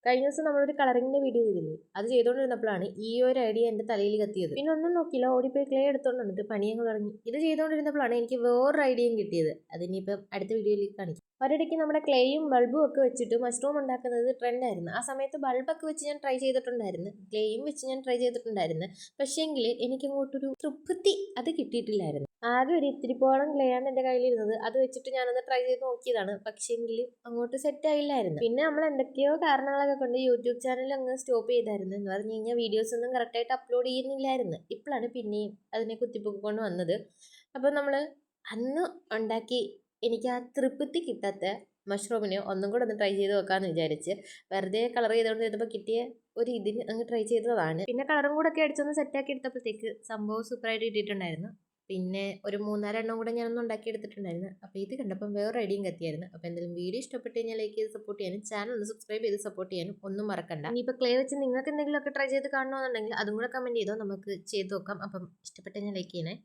കഴിഞ്ഞ ദിവസം നമ്മളൊരു കളറിങ്ങിന്റെ വീഡിയോ ചെയ്തില്ലേ, അത് ചെയ്തുകൊണ്ടിരുന്നപ്പോഴാണ് ഈ ഒരു ഐഡിയ എൻ്റെ തലയിൽ കത്തിയത്. പിന്നെ ഒന്നും നോക്കിയില്ല, ഓടിപ്പോയി ക്ലേ എടുത്തോണ്ട് വന്നിട്ട് പണിയങ്ങ് തുടങ്ങി. ഇത് ചെയ്തുകൊണ്ടിരുന്നപ്പോഴാണ് എനിക്ക് വേറൊരു ഐഡിയയും കിട്ടിയത്. അതിനിപ്പം അടുത്ത വീഡിയോയിൽ കാണിക്കും. ഒരിടയ്ക്ക് നമ്മുടെ ക്ലേയും ബൾബും ഒക്കെ വെച്ചിട്ട് മഷ്റൂം ഉണ്ടാക്കുന്നത് ട്രെൻഡായിരുന്നു. ആ സമയത്ത് ബൾബൊക്കെ വെച്ച് ഞാൻ ട്രൈ ചെയ്തിട്ടുണ്ടായിരുന്നു, ക്ലേയും വെച്ച് ഞാൻ ട്രൈ ചെയ്തിട്ടുണ്ടായിരുന്നു. പക്ഷേങ്കിൽ എനിക്കങ്ങോട്ടൊരു തൃപ്തി അത് കിട്ടിയിട്ടില്ലായിരുന്നു. ആകെ ഒരു ഇത്തിരിപ്പോളം ക്ലേ ആണ് എൻ്റെ കയ്യിലിരുന്നത്. അത് വെച്ചിട്ട് ഞാനൊന്ന് ട്രൈ ചെയ്ത് നോക്കിയതാണ്. പക്ഷേങ്കിൽ അങ്ങോട്ട് സെറ്റ് ആയില്ലായിരുന്നു. പിന്നെ നമ്മൾ എന്തൊക്കെയോ കാരണങ്ങളൊക്കെ കൊണ്ട് യൂട്യൂബ് ചാനൽ അങ്ങ് സ്റ്റോപ്പ് ചെയ്തായിരുന്നു. എന്ന് പറഞ്ഞു കഴിഞ്ഞാൽ വീഡിയോസ് ഒന്നും കറക്റ്റായിട്ട് അപ്ലോഡ് ചെയ്യുന്നില്ലായിരുന്നു. ഇപ്പോഴാണ് പിന്നെയും അതിനെ കുത്തിപ്പൊക്കൊണ്ട് വന്നത്. അപ്പം നമ്മൾ അന്ന് ഉണ്ടാക്കി എനിക്ക് ആ തൃപ്തി കിട്ടാത്ത മഷ്റൂമിനെ ഒന്നും കൂടെ ഒന്ന് ട്രൈ ചെയ്ത് നോക്കാമെന്ന് വിചാരിച്ച് വെറുതെ കളർ ചെയ്തുകൊണ്ട് ചെയ്തപ്പോൾ കിട്ടിയ ഒരു ഇതിന് അങ്ങ് ട്രൈ ചെയ്തതാണ്. പിന്നെ കളറും കൂടെ ഒക്കെ അടിച്ചൊന്ന് സെറ്റാക്കി എടുത്തപ്പോഴത്തേക്ക് സംഭവം സൂപ്പറായിട്ട് കിട്ടിയിട്ടുണ്ടായിരുന്നു. പിന്നെ ഒരു 3-4 എണ്ണം കൂടെ ഞാനൊന്ന് ഉണ്ടാക്കി എടുത്തിട്ടുണ്ടായിരുന്നു. അപ്പോൾ ഇത് കണ്ടപ്പം വേറെ ഐഡിയയും കത്തിയായിരുന്നു. അപ്പോൾ എന്തെങ്കിലും വീഡിയോ ഇഷ്ടപ്പെട്ട് കഴിഞ്ഞാൽ ലൈക്ക് ചെയ്ത് സപ്പോർട്ട് ചെയ്യാനും ചാനൽ ഒന്ന് സബ്സ്ക്രൈബ് ചെയ്ത് സപ്പോർട്ട് ചെയ്യാനും ഒന്നും മറക്കണ്ട. ഇനിയിപ്പോൾ ക്ലേ വെച്ച് നിങ്ങൾക്ക് എന്തെങ്കിലുമൊക്കെ ട്രൈ ചെയ്ത് കാണണമെന്നുണ്ടെങ്കിൽ അതും കൂടെ കമൻറ്റ് ചെയ്തോ, നമുക്ക് ചെയ്ത് നോക്കാം. അപ്പം ഇഷ്ടപ്പെട്ട് കഴിഞ്ഞാൽ ലൈക്ക് ചെയ്യണേ.